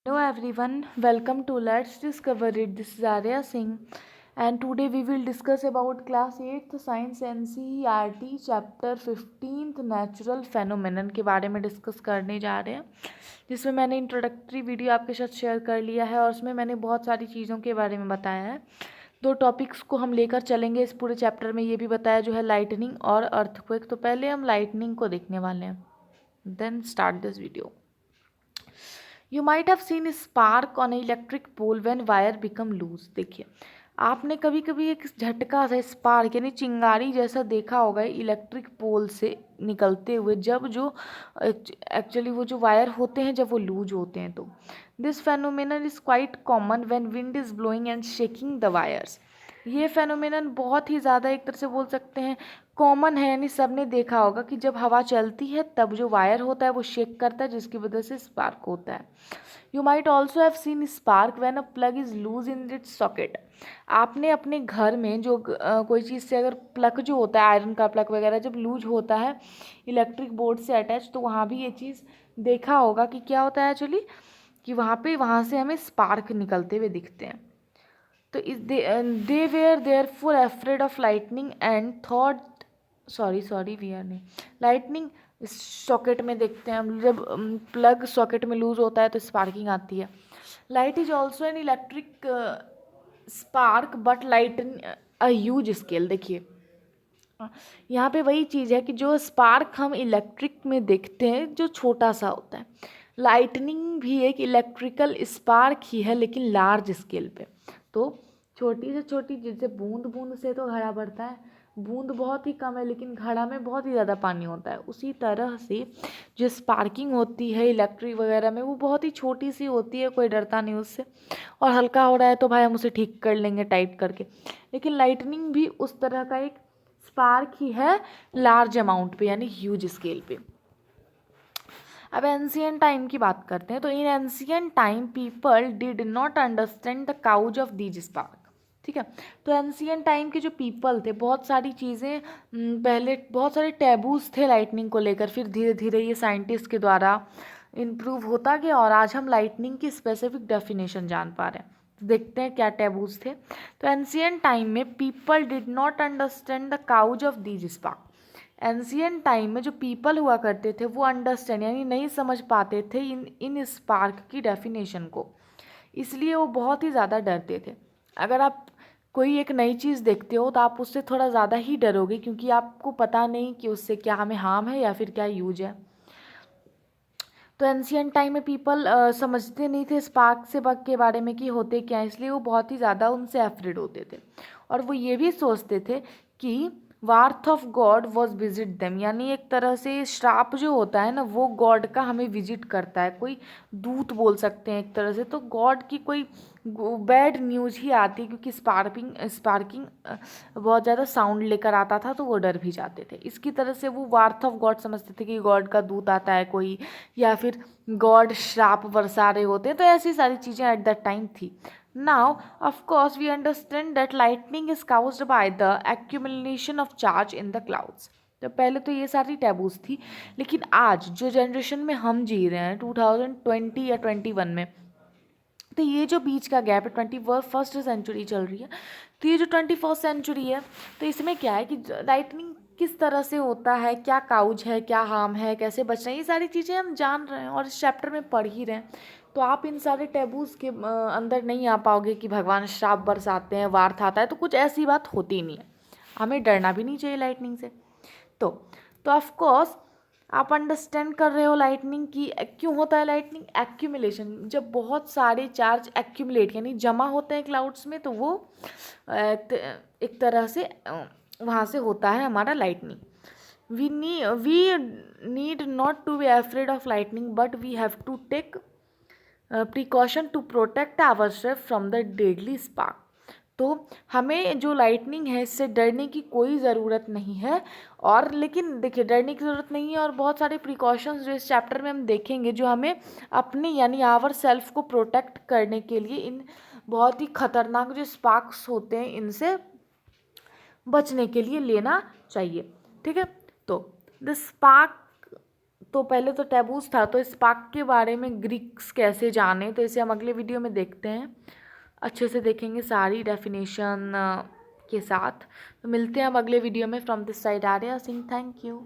Hello everyone, welcome to Let's Discover It. This is Arya Singh, and today we will discuss about class 8th Science NCERT chapter 15th Natural Phenomenon के बारे में discuss करने जा रहे हैं, जिसमें मैंने इंट्रोडक्टरी वीडियो आपके साथ शेयर कर लिया है और उसमें मैंने बहुत सारी चीज़ों के बारे में बताया है। दो टॉपिक्स को हम लेकर चलेंगे इस पूरे चैप्टर में, ये भी बताया जो है लाइटनिंग और अर्थक्वेक। तो पहले हम लाइटनिंग को देखने वाले हैं, then start this video. You might have seen spark on electric pole when wire become loose. देखिए, आपने कभी कभी एक झटका सा स्पार्क यानी चिंगारी जैसा देखा होगा इलेक्ट्रिक पोल से निकलते हुए, जब जो एक्चुअली वो जो वायर होते हैं जब वो लूज होते हैं। तो this phenomenon is quite common when wind is blowing and shaking the wires. ये फेनोमेनन बहुत ही ज़्यादा एक तरह से बोल सकते हैं कॉमन है, यानी सबने देखा होगा कि जब हवा चलती है तब जो वायर होता है वो शेक करता है, जिसकी वजह से स्पार्क होता है। You might also have seen spark when a plug is loose in its socket. आपने अपने घर में जो कोई चीज़ से अगर प्लग जो होता है, आयरन का प्लग वगैरह जब लूज होता है इलेक्ट्रिक बोर्ड से अटैच, तो वहाँ भी ये चीज़ देखा होगा कि क्या होता है एक्चुअली, कि वहाँ से हमें स्पार्क निकलते हुए दिखते हैं। तो they were there full afraid of lightning and thought sorry we are नहीं लाइटनिंग सॉकेट में देखते हैं हम, जब प्लग सॉकेट में लूज होता है तो स्पार्किंग आती है। Light is also an electric spark but light in a huge scale. देखिए, यहाँ पे वही चीज़ है कि जो स्पार्क हम इलेक्ट्रिक में देखते हैं जो छोटा सा होता है, लाइटनिंग भी एक इलेक्ट्रिकल स्पार्क ही है लेकिन लार्ज स्केल पे। तो छोटी से छोटी, जैसे बूंद बूंद से तो घड़ा भरता है, बूंद बहुत ही कम है लेकिन घड़ा में बहुत ही ज़्यादा पानी होता है, उसी तरह से जो स्पार्किंग होती है इलेक्ट्रिक वगैरह में वो बहुत ही छोटी सी होती है, कोई डरता नहीं उससे, और हल्का हो रहा है तो भाई हम उसे ठीक कर लेंगे टाइट करके। लेकिन लाइटनिंग भी उस तरह का एक स्पार्क ही है लार्ज अमाउंट पे, यानी ह्यूज स्केल पे। अब एंशियंट टाइम की बात करते हैं। तो in ancient time people did not understand the cause of these spark. ठीक है, तो एंशियंट टाइम के जो पीपल थे, बहुत सारी चीज़ें पहले बहुत सारे टैबूज थे लाइटनिंग को लेकर, फिर धीरे धीरे ये साइंटिस्ट के द्वारा इम्प्रूव होता गया और आज हम लाइटनिंग की स्पेसिफिक डेफिनेशन जान पा रहे हैं। तो देखते हैं क्या टैबूज थे। तो एंशियंट टाइम में people did not understand the cause of these spark. Ancient time में जो पीपल हुआ करते थे वो अंडरस्टैंड यानी नहीं समझ पाते थे इन स्पार्क की डेफिनेशन को, इसलिए वो बहुत ही ज़्यादा डरते थे। अगर आप कोई एक नई चीज़ देखते हो तो आप उससे थोड़ा ज़्यादा ही डरोगे, क्योंकि आपको पता नहीं कि उससे क्या हमें हार्म है या फिर क्या यूज है। तो एंशियंट टाइम में पीपल समझते नहीं थे स्पार्क से बग के बारे में कि होते क्या, इसलिए वो बहुत ही ज़्यादा उनसे एफ्रेड होते थे। और वो ये भी सोचते थे कि wrath of God was visit them, यानी एक तरह से श्राप जो होता है ना वो गॉड का हमें विजिट करता है, कोई दूत बोल सकते हैं एक तरह से। तो गॉड की कोई बैड न्यूज़ ही आती है, क्योंकि स्पार्किंग बहुत ज़्यादा साउंड लेकर आता था, तो वो डर भी जाते थे। इसकी तरह से वो वार्थ ऑफ गॉड समझते थे कि गॉड का दूत आता है कोई, या फिर गॉड श्राप बरसा रहे होते हैं। तो ऐसी सारी चीज़ें एट दैट टाइम थी। Now, of course, we understand that lightning is caused by the accumulation of charge in the clouds. तो पहले तो ये सारी टैबूज थी, लेकिन आज जो जनरेशन में हम जी रहे हैं 2020 या 21 में, तो ये जो बीच का गैप है, 21st सेंचुरी चल रही है, तो ये जो 21st सेंचुरी है, तो इसमें क्या है कि लाइटनिंग किस तरह से होता है, क्या काउज है, क्या हार्म है, कैसे बचना है, ये सारी चीज़ें हम जान रहे हैं और इस चैप्टर में पढ़ ही रहे हैं। तो आप इन सारे टैबूज के अंदर नहीं आ पाओगे कि भगवान श्राप बरसाते हैं, वार्थ आता है, तो कुछ ऐसी बात होती नहीं है। हमें डरना भी नहीं चाहिए लाइटनिंग से। तो ऑफकोर्स आप अंडरस्टैंड कर रहे हो लाइटनिंग की क्यों होता है लाइटनिंग। एक्यूमुलेशन, जब बहुत सारे चार्ज एक्यूमुलेट यानी जमा होते हैं क्लाउड्स में, तो वो एक तरह से वहाँ से होता है हमारा lightning. We need not to be afraid of lightning, but we have to take precaution to protect ourself from the deadly spark. तो हमें जो लाइटनिंग है इससे डरने की कोई ज़रूरत नहीं है। और लेकिन देखिए, डरने की ज़रूरत नहीं है और बहुत सारे प्रिकॉशंस जो इस चैप्टर में हम देखेंगे जो हमें अपने यानी आवर सेल्फ को प्रोटेक्ट करने के लिए इन बहुत ही खतरनाक जो स्पार्क्स होते हैं इनसे बचने के लिए लेना चाहिए। ठीक है, तो द स्पार्क तो पहले तो टैबूज था, तो स्पार्क के बारे में ग्रीक्स कैसे जाने, तो इसे हम अगले वीडियो में देखते हैं, अच्छे से देखेंगे सारी डेफिनेशन के साथ। तो मिलते हैं हम अगले वीडियो में। From this side Arya Singh, thank you.